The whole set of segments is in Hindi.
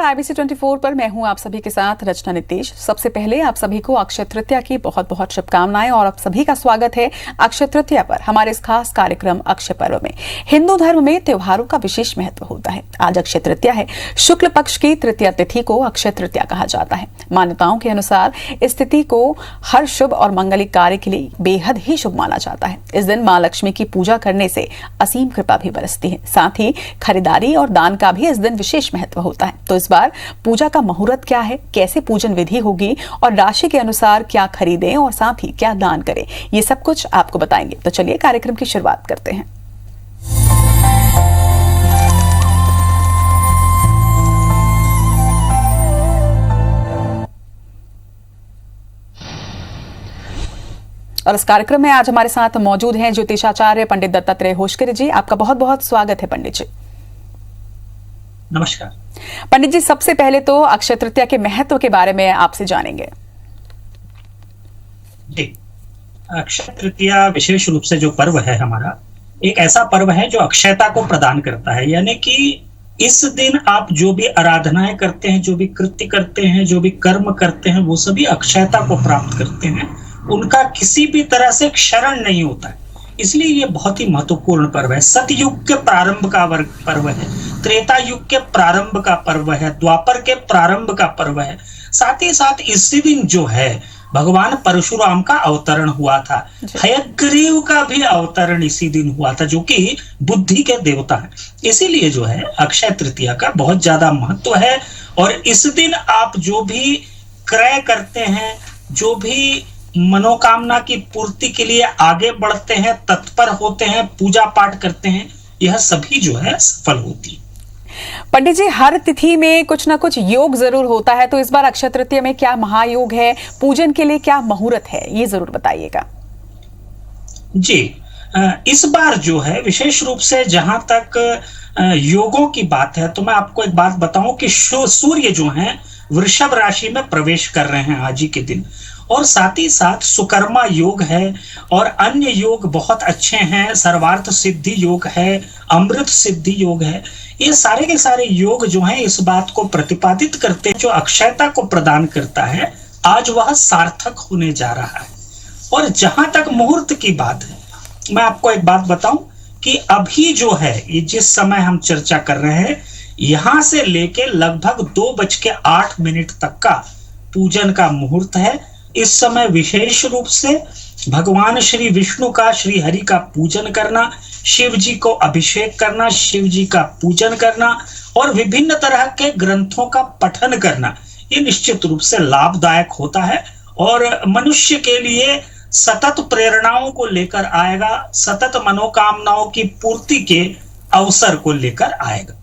नमस्कार। IBC 24 पर मैं हूं आप सभी के साथ रचना नितेश। सबसे पहले आप सभी को अक्षय तृतीया की बहुत बहुत शुभकामनाएं और आप सभी का स्वागत है अक्षय तृतीया पर हमारे इस खास कार्यक्रम अक्षय पर्व में। हिंदू धर्म में त्योहारों का विशेष महत्व होता है। आज अक्षय तृतीया है। शुक्ल पक्ष की तृतीया तिथि को अक्षय तृतीया कहा जाता है। मान्यताओं के अनुसार इस तिथि को हर शुभ और मंगलिक कार्य के लिए बेहद ही शुभ माना जाता है। इस दिन मां लक्ष्मी की पूजा करने से असीम कृपा भी बरसती है। साथ ही खरीदारी और दान का भी इस दिन विशेष महत्व होता है। तो इस बार पूजा का मुहूर्त क्या है, कैसे पूजन विधि होगी और राशि के अनुसार क्या खरीदें और साथ ही क्या दान करें, ये सब कुछ आपको बताएंगे। तो चलिए कार्यक्रम की शुरुआत करते हैं। और इस कार्यक्रम में आज हमारे साथ मौजूद हैं ज्योतिषाचार्य पंडित दत्तात्रेय होशकर जी। आपका बहुत बहुत स्वागत है पंडित जी। नमस्कार पंडित जी, सबसे पहले तो अक्षय तृतीया के महत्व के बारे में आपसे जानेंगे। जी, अक्षय तृतीया विशेष रूप से जो पर्व है हमारा, एक ऐसा पर्व है जो अक्षयता को प्रदान करता है। यानी कि इस दिन आप जो भी आराधनाएं करते हैं, जो भी कृत्य करते हैं, जो भी कर्म करते हैं, वो सभी अक्षयता को प्राप्त करते हैं। उनका किसी भी तरह से क्षरण नहीं होता है। इसलिए ये बहुत ही महत्वपूर्ण पर्व है। सतयुग के प्रारंभ का पर्व है, त्रेता युग के प्रारंभ का पर्व है, द्वापर के प्रारंभ का पर्व है। साथ ही साथ इसी दिन जो है भगवान परशुराम का अवतरण हुआ था। हयग्रीव का भी अवतरण इसी दिन हुआ था, जो कि बुद्धि के देवता हैं। इसीलिए जो है अक्षय तृतीया का बहुत ज्यादा महत्व है। और इस दिन आप जो भी क्रय करते हैं, जो भी मनोकामना की पूर्ति के लिए आगे बढ़ते हैं, तत्पर होते हैं, पूजा पाठ करते हैं, यह सभी जो है सफल होती है। पंडित जी, हर तिथि में कुछ ना कुछ योग जरूर होता है, तो इस बार अक्षय तृतीया में क्या महायोग है, पूजन के लिए क्या मुहूर्त है, ये जरूर बताइएगा। जी, इस बार जो है विशेष रूप से जहां तक योगों की बात है, तो मैं आपको एक बात बताऊं कि सूर्य जो है वृषभ राशि में प्रवेश कर रहे हैं आज ही के दिन। और साथ ही साथ सुकर्मा योग है और अन्य योग बहुत अच्छे हैं। सर्वार्थ सिद्धि योग है, अमृत सिद्धि योग है। ये सारे के सारे योग जो हैं इस बात को प्रतिपादित करते हैं, जो अक्षयता को प्रदान करता है, आज वह सार्थक होने जा रहा है। और जहां तक मुहूर्त की बात है, मैं आपको एक बात बताऊं कि अभी जो है ये जिस समय हम चर्चा कर रहे हैं, यहां से लेके लगभग 2:08 तक का पूजन का मुहूर्त है। इस समय विशेष रूप से भगवान श्री विष्णु का, श्री हरि का पूजन करना, शिव जी को अभिषेक करना, शिव जी का पूजन करना और विभिन्न तरह के ग्रंथों का पठन करना, ये निश्चित रूप से लाभदायक होता है और मनुष्य के लिए सतत प्रेरणाओं को लेकर आएगा, सतत मनोकामनाओं की पूर्ति के अवसर को लेकर आएगा।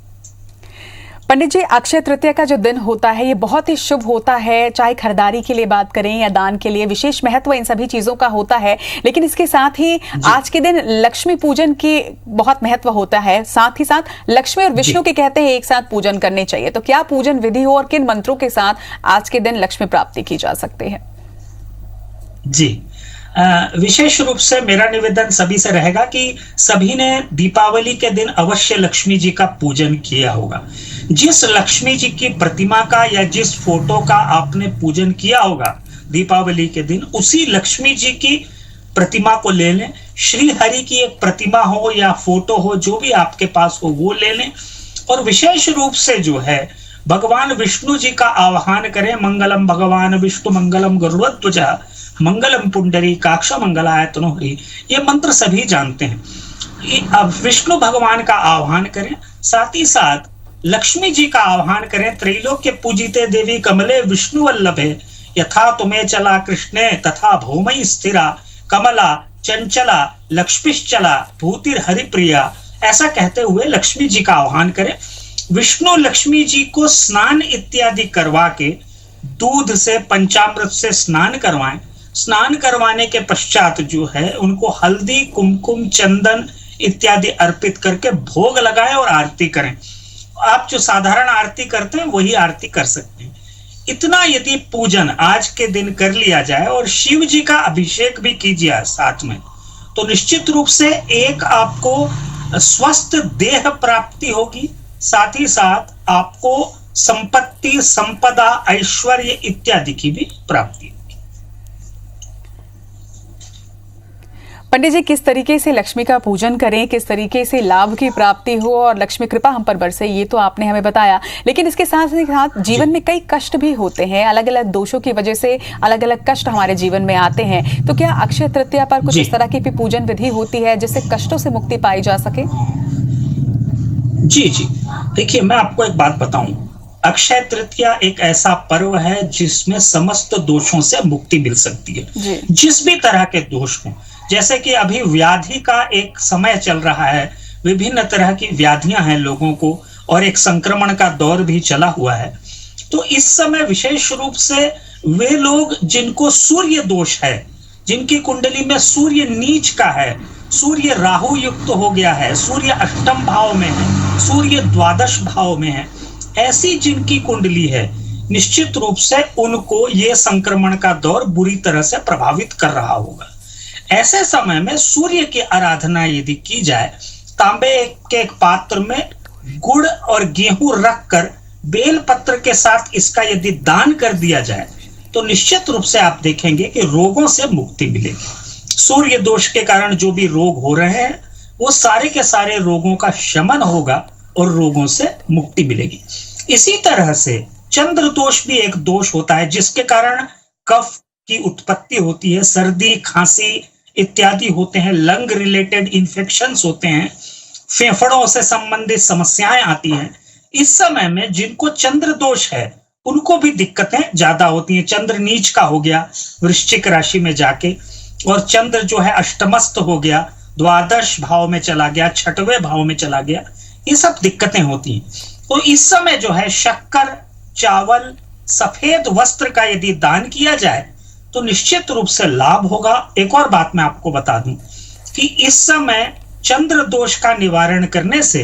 पंडित जी, अक्षय तृतीया का जो दिन होता है ये बहुत ही शुभ होता है, चाहे खरीदारी के लिए बात करें या दान के लिए, विशेष महत्व इन सभी चीजों का होता है। लेकिन इसके साथ ही आज के दिन लक्ष्मी पूजन की बहुत महत्व होता है। साथ ही साथ लक्ष्मी और विष्णु के कहते हैं एक साथ पूजन करने चाहिए। तो क्या पूजन विधि हो और किन मंत्रों के साथ आज के दिन लक्ष्मी प्राप्ति की जा सकती है? जी, विशेष रूप से मेरा निवेदन सभी से रहेगा कि सभी ने दीपावली के दिन अवश्य लक्ष्मी जी का पूजन किया होगा। जिस लक्ष्मी जी की प्रतिमा का या जिस फोटो का आपने पूजन किया होगा दीपावली के दिन, उसी लक्ष्मी जी की प्रतिमा को ले लें। श्री हरि की एक प्रतिमा हो या फोटो हो, जो भी आपके पास हो वो ले लें। और विशेष रूप से जो है भगवान विष्णु जी का आह्वान करें। मंगलम भगवान विष्णु मंगलम गरुड़ध्वज मंगलम पुंडरीकाक्ष मंगलायतनो हरि, ये मंत्र सभी जानते हैं। अब विष्णु भगवान का आह्वान करें, साथ ही साथ लक्ष्मी जी का आह्वान करें। त्रैलोक्य पूजिते देवी कमले विष्णु वल्लभे, यथा तुम्हें चला कृष्णे तथा भौमई स्थिरा, कमला चंचला लक्ष्मीश्चला भूतिर हरिप्रिया, ऐसा कहते हुए लक्ष्मी जी का आह्वान करें। विष्णु लक्ष्मी जी को स्नान इत्यादि करवा के, दूध से पंचामृत से स्नान करवाएं। स्नान करवाने के पश्चात जो है उनको हल्दी, कुमकुम, चंदन इत्यादि अर्पित करके भोग लगाएं और आरती करें। आप जो साधारण आरती करते हैं वही आरती कर सकते हैं। इतना यदि पूजन आज के दिन कर लिया जाए और शिव जी का अभिषेक भी कीजिए साथ में, तो निश्चित रूप से एक आपको स्वस्थ देह प्राप्ति होगी। साथ ही साथ आपको संपत्ति, संपदा, ऐश्वर्य इत्यादि की भी प्राप्ति। पंडित जी, किस तरीके से लक्ष्मी का पूजन करें, किस तरीके से लाभ की प्राप्ति हो और लक्ष्मी कृपा हम पर बरसे, ये तो आपने हमें बताया, लेकिन इसके साथ ही साथ जीवन में कई कष्ट भी होते हैं, अलग अलग दोषों की वजह से अलग अलग कष्ट हमारे जीवन में आते हैं। तो क्या अक्षय तृतीया पर कुछ इस तरह की भी पूजन विधि होती है जिससे कष्टों से मुक्ति पाई जा सके? जी जी, देखिए मैं आपको एक बात बताऊं, अक्षय तृतीया एक ऐसा पर्व है जिसमें समस्त दोषों से मुक्ति मिल सकती है। जिस भी तरह के दोष हों, जैसे कि अभी व्याधि का एक समय चल रहा है, विभिन्न तरह की व्याधियां हैं लोगों को, और एक संक्रमण का दौर भी चला हुआ है। तो इस समय विशेष रूप से वे लोग जिनको सूर्य दोष है, जिनकी कुंडली में सूर्य नीच का है, सूर्य राहु युक्त हो गया है, सूर्य अष्टम भाव में है, सूर्य द्वादश भाव में है, ऐसी जिनकी कुंडली है, निश्चित रूप से उनको ये संक्रमण का दौर बुरी तरह से प्रभावित कर रहा होगा। ऐसे समय में सूर्य की आराधना यदि की जाए, तांबे के एक पात्र में गुड़ और गेहूं रखकर बेल पत्र के साथ इसका यदि दान कर दिया जाए तो निश्चित रूप से आप देखेंगे कि रोगों से मुक्ति मिलेगी। सूर्य दोष के कारण जो भी रोग हो रहे हैं वो सारे के सारे रोगों का शमन होगा और रोगों से मुक्ति मिलेगी। इसी तरह से चंद्र दोष भी एक दोष होता है जिसके कारण कफ की उत्पत्ति होती है, सर्दी, खांसी इत्यादि होते हैं, लंग रिलेटेड इन्फेक्शंस होते हैं, फेफड़ों से संबंधित समस्याएं आती हैं। इस समय में जिनको चंद्र दोष है उनको भी दिक्कतें ज्यादा होती हैं। चंद्र नीच का हो गया वृश्चिक राशि में जाके, और चंद्र जो है अष्टमस्त हो गया, द्वादश भाव में चला गया, छठवें भाव में चला गया, ये सब दिक्कतें होती हैं। तो इस समय जो है शक्कर, चावल, सफेद वस्त्र का यदि दान किया जाए तो निश्चित रूप से लाभ होगा। एक और बात मैं आपको बता दूं कि इस समय चंद्र दोष का निवारण करने से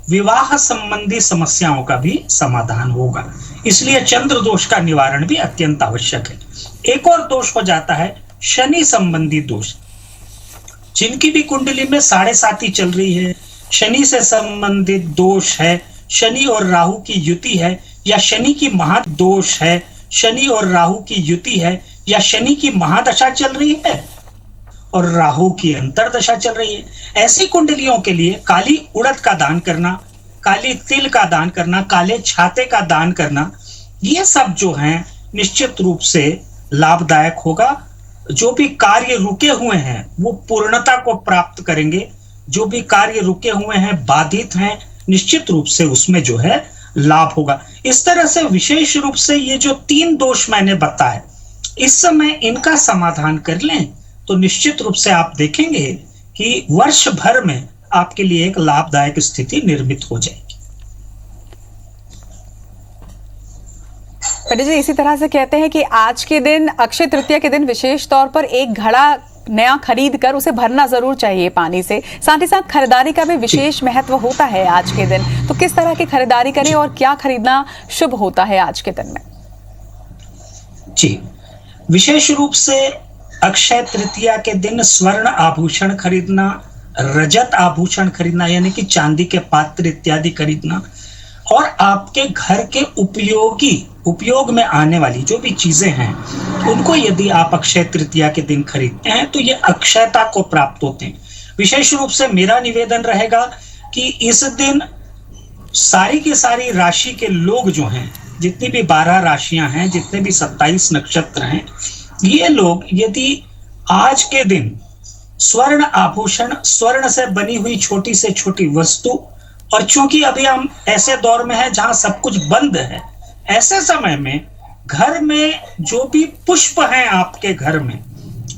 विवाह संबंधी समस्याओं का भी समाधान होगा, इसलिए चंद्र दोष का निवारण भी अत्यंत आवश्यक है। एक और दोष हो जाता है शनि संबंधी दोष। जिनकी भी कुंडली में 7.5 चल रही है, शनि से संबंधित दोष है, शनि और राहु की युति है, या शनि की महादोष है, शनि और राहु की युति है, या शनि की महादशा चल रही है और राहु की अंतरदशा चल रही है, ऐसी कुंडलियों के लिए काली उड़द का दान करना, काली तिल का दान करना, काले छाते का दान करना, ये सब जो हैं निश्चित रूप से लाभदायक होगा। जो भी कार्य रुके हुए हैं वो पूर्णता को प्राप्त करेंगे, जो भी कार्य रुके हुए हैं, बाधित हैं, निश्चित रूप से उसमें जो है लाभ होगा। इस तरह से विशेष रूप से ये जो 3 दोष मैंने बताए, इस समय इनका समाधान कर लें तो निश्चित रूप से आप देखेंगे कि वर्ष भर में आपके लिए एक लाभदायक स्थिति निर्मित हो जाएगी। पंडित जी, इसी तरह से कहते हैं कि आज के दिन, अक्षय तृतीया के दिन विशेष तौर पर एक घड़ा नया खरीद कर उसे भरना जरूर चाहिए पानी से। साथ ही साथ खरीदारी का भी विशेष महत्व होता है आज के दिन। तो किस तरह की खरीदारी करें और क्या खरीदना शुभ होता है आज के दिन में? जी, विशेष रूप से अक्षय तृतीया के दिन स्वर्ण आभूषण खरीदना, रजत आभूषण खरीदना यानी कि चांदी के पात्र इत्यादि खरीदना, और आपके घर के उपयोग में आने वाली जो भी चीजें हैं उनको यदि आप अक्षय तृतीया के दिन खरीदते हैं तो ये अक्षयता को प्राप्त होते हैं। विशेष रूप से मेरा निवेदन रहेगा कि इस दिन सारी की सारी राशि के लोग जो हैं, जितनी भी 12 राशियां हैं, जितने भी 27 नक्षत्र हैं, ये लोग यदि आज के दिन स्वर्ण आभूषण, स्वर्ण से बनी हुई छोटी से छोटी वस्तु, और चूंकि अभी हम ऐसे दौर में हैं जहां सब कुछ बंद है, ऐसे समय में घर में जो भी पुष्प हैं आपके घर में,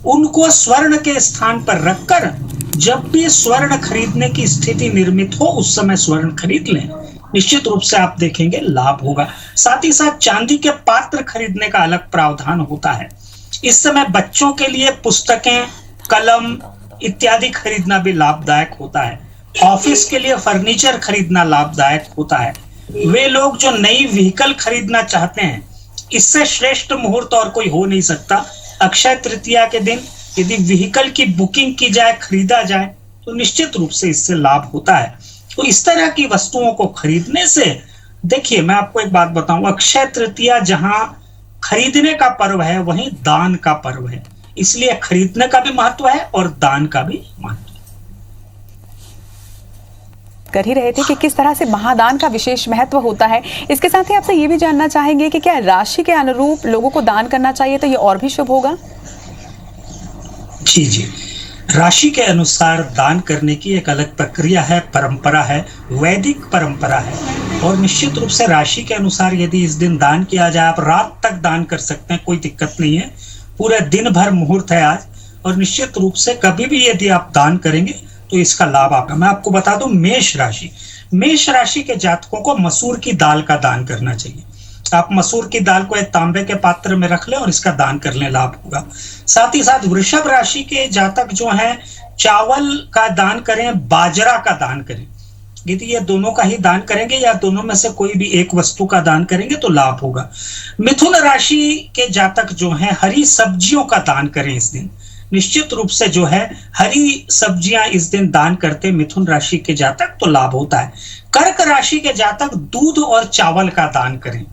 उनको स्वर्ण के स्थान पर रखकर जब भी स्वर्ण खरीदने की स्थिति निर्मित हो उस समय स्वर्ण खरीद लें, निश्चित रूप से आप देखेंगे लाभ होगा। साथ ही साथ चांदी के पात्र खरीदने का अलग प्रावधान होता है। इस समय बच्चों के लिए पुस्तकें, कलम इत्यादि खरीदना भी लाभदायक होता है। ऑफिस के लिए फर्नीचर खरीदना लाभदायक होता है। वे लोग जो नई व्हीकल खरीदना चाहते हैं, इससे श्रेष्ठ मुहूर्त और कोई हो नहीं सकता। अक्षय तृतीया के दिन यदि व्हीकल की बुकिंग की जाए, खरीदा जाए, तो निश्चित रूप से इससे लाभ होता है। तो इस तरह की वस्तुओं को खरीदने से देखिए, मैं आपको एक बात बताऊं, अक्षय तृतीया जहां खरीदने का पर्व है वहीं दान का पर्व है, इसलिए खरीदने का भी महत्व है और दान का भी महत्व कर ही रहे थे कि किस तरह से महादान का विशेष महत्व होता है। इसके साथ ही आपसे ये भी जानना चाहेंगे कि क्या राशि के अनुरूप लोगों को दान करना चाहिए तो ये और भी शुभ होगा? जी जी, राशि के अनुसार दान करने की एक अलग प्रक्रिया है, परंपरा है, वैदिक परंपरा है। और निश्चित रूप से राशि के अनुसार यदि इस दिन दान किया जाए, आप रात तक दान कर सकते हैं, कोई दिक्कत नहीं है, पूरे दिन भर मुहूर्त है आज। और निश्चित रूप से कभी भी यदि आप दान करेंगे तो इसका लाभ आपका। मैं आपको बता दूं, मेष राशि के जातकों को मसूर की दाल का दान करना चाहिए। आप मसूर की दाल को एक तांबे के पात्र में रख लें और इसका दान कर लें, लाभ होगा। साथ ही साथ वृषभ राशि के जातक जो हैं, चावल का दान करें, बाजरा का दान करें। यदि ये दोनों का ही दान करेंगे या दोनों में से कोई भी एक वस्तु का दान करेंगे तो लाभ होगा। मिथुन राशि के जातक जो हैं, हरी सब्जियों का दान करें इस दिन। निश्चित रूप से जो है हरी सब्जियां इस दिन दान करते मिथुन राशि के जातक तो लाभ होता है। कर्क राशि के जातक दूध और चावल का दान करें।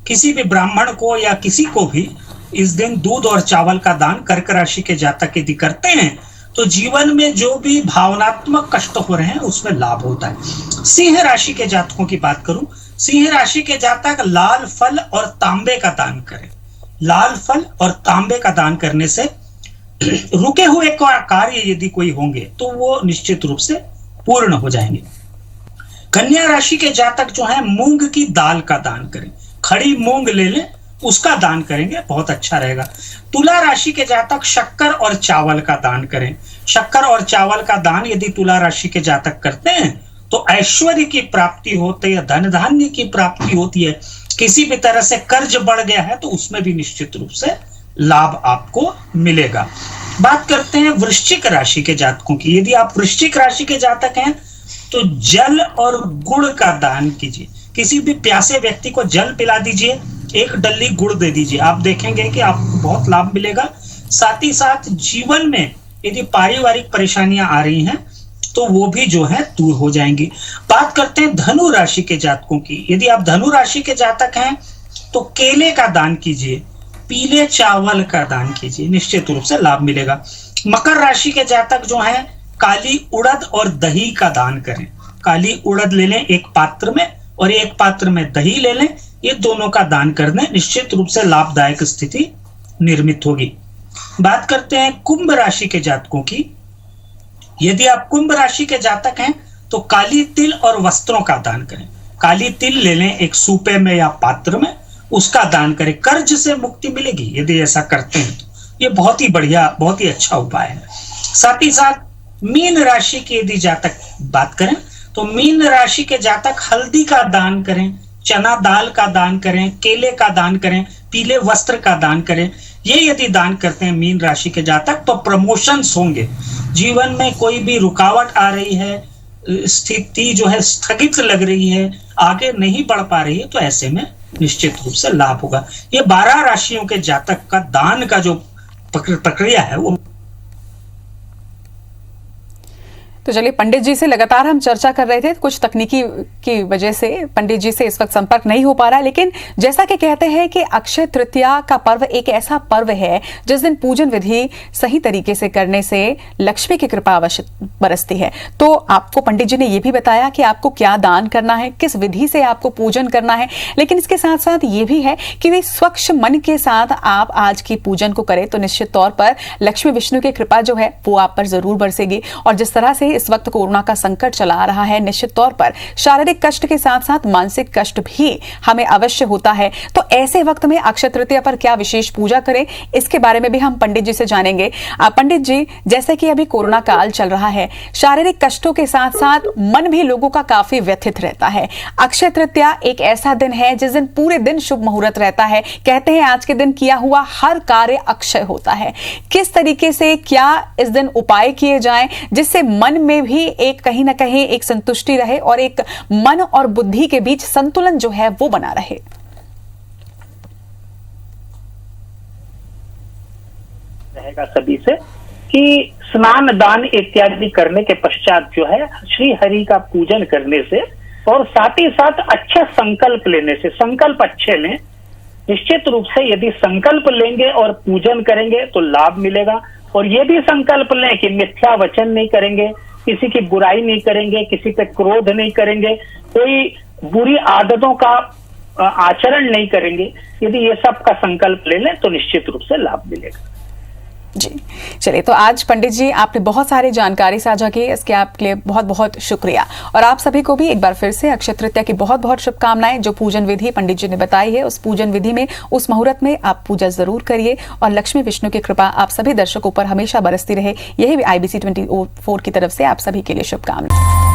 किसी भी ब्राह्मण को या किसी को भी इस दिन दूध और चावल का दान कर्क राशि के जातक यदि करते हैं तो जीवन में जो भी भावनात्मक कष्ट हो रहे हैं उसमें लाभ होता है। सिंह राशि के जातकों की बात करूं, सिंह राशि के जातक लाल फल और तांबे का दान करें। लाल फल और तांबे का दान करने से रुके हुए कार्य यदि कोई होंगे तो वो निश्चित रूप से पूर्ण हो जाएंगे। कन्या राशि के जातक जो है, मूंग की दाल का दान करें। खड़ी मूंग ले लें, उसका दान करेंगे, बहुत अच्छा रहेगा। तुला राशि के जातक शक्कर और चावल का दान करें। शक्कर और चावल का दान यदि तुला राशि के जातक करते हैं तो ऐश्वर्य की प्राप्ति होती है, धन धान्य की प्राप्ति होती है। किसी भी तरह से कर्ज बढ़ गया है तो उसमें भी निश्चित रूप से लाभ आपको मिलेगा। बात करते हैं वृश्चिक राशि के जातकों की। यदि आप वृश्चिक राशि के जातक हैं तो जल और गुड़ का दान कीजिए। किसी भी प्यासे व्यक्ति को जल पिला दीजिए, एक डल्ली गुड़ दे दीजिए, आप देखेंगे कि आपको बहुत लाभ मिलेगा। साथ ही साथ जीवन में यदि पारिवारिक परेशानियां आ रही हैं तो वो भी जो है दूर हो जाएंगी। बात करते हैं धनु राशि के जातकों की। यदि आप धनु राशि के जातक हैं तो केले का दान कीजिए, पीले चावल का दान कीजिए, निश्चित रूप से लाभ मिलेगा। मकर राशि के जातक जो हैं, काली उड़द और दही का दान करें। काली उड़द ले लें एक पात्र में और एक पात्र में दही ले लें, ये दोनों का दान कर दें, निश्चित रूप से लाभदायक स्थिति निर्मित होगी। बात करते हैं कुंभ राशि के जातकों की। यदि आप कुंभ राशि के जातक हैं तो काली तिल और वस्त्रों का दान करें। काली तिल ले लें एक सूपे में या पात्र में, उसका दान करें, कर्ज से मुक्ति मिलेगी यदि ऐसा करते हैं तो। ये बहुत ही बढ़िया, बहुत ही अच्छा उपाय है। साथ ही साथ मीन राशि की यदि जातक बात करें तो मीन राशि के जातक हल्दी का दान करें, चना दाल का दान करें, केले का दान करें, पीले वस्त्र का दान करें। ये यदि दान करते हैं मीन राशि के जातक तो प्रमोशंस होंगे। जीवन में कोई भी रुकावट आ रही है, स्थिति जो है स्थगित लग रही है, आगे नहीं बढ़ पा रही है, तो ऐसे में निश्चित रूप से लाभ होगा। ये 12 राशियों के जातक का दान का जो प्रक्रिया है वो। तो चलिए, पंडित जी से लगातार हम चर्चा कर रहे थे, कुछ तकनीकी की वजह से पंडित जी से इस वक्त संपर्क नहीं हो पा रहा है, लेकिन जैसा कि कहते हैं कि अक्षय तृतीया का पर्व एक ऐसा पर्व है जिस दिन पूजन विधि सही तरीके से करने से लक्ष्मी की कृपा अवश्य बरसती है। तो आपको पंडित जी ने यह भी बताया कि आपको क्या दान करना है, किस विधि से आपको पूजन करना है, लेकिन इसके साथ साथ ये भी है कि वे स्वच्छ मन के साथ आप आज की पूजन को करें तो निश्चित तौर पर लक्ष्मी विष्णु की कृपा जो है वो आप पर जरूर बरसेगी। और जिस तरह से इस वक्त कोरोना का संकट चला आ रहा है, निश्चित तौर पर शारीरिक कष्ट के साथ साथ मानसिक कष्ट भी हमें अवश्य होता है। तो ऐसे वक्त में अक्षय तृतीया पर क्या विशेष पूजा करें, इसके बारे में भी हम पंडित जी से जानेंगे। पंडित जी, जैसे कि अभी कोरोना काल चल रहा है, शारीरिक कष्टों के साथ साथ मन भी लोगों का काफी व्यथित रहता है। अक्षय तृतीया एक ऐसा दिन है जिस दिन पूरे दिन शुभ मुहूर्त रहता है। कहते हैं आज के दिन किया हुआ हर कार्य अक्षय होता है। किस तरीके से क्या इस दिन उपाय किए जाएं जिससे मन में भी एक कहीं ना कहीं एक संतुष्टि रहे और एक मन और बुद्धि के बीच संतुलन जो है वो बना रहे? रहेगा सभी से कि स्नान दान इत्यादि करने के पश्चात जो है श्री हरि का पूजन करने से और साथ ही साथ अच्छे संकल्प लेने से, संकल्प अच्छे लें। निश्चित रूप से यदि संकल्प लेंगे और पूजन करेंगे तो लाभ मिलेगा। और ये भी संकल्प लें कि मिथ्या वचन नहीं करेंगे, किसी की बुराई नहीं करेंगे, किसी पे क्रोध नहीं करेंगे, कोई बुरी आदतों का आचरण नहीं करेंगे। यदि ये सब का संकल्प ले लें तो निश्चित रूप से लाभ मिलेगा। जी चलिए, तो आज पंडित जी आपने बहुत सारी जानकारी साझा की, इसके आपके लिए बहुत बहुत शुक्रिया। और आप सभी को भी एक बार फिर से अक्षय तृतीया की बहुत बहुत शुभकामनाएं। जो पूजन विधि पंडित जी ने बताई है, उस पूजन विधि में, उस मुहूर्त में आप पूजा जरूर करिए और लक्ष्मी विष्णु की कृपा आप सभी दर्शकों पर हमेशा बरसती रहे। यही IBC 24 की तरफ से आप सभी के लिए शुभकामनाएं।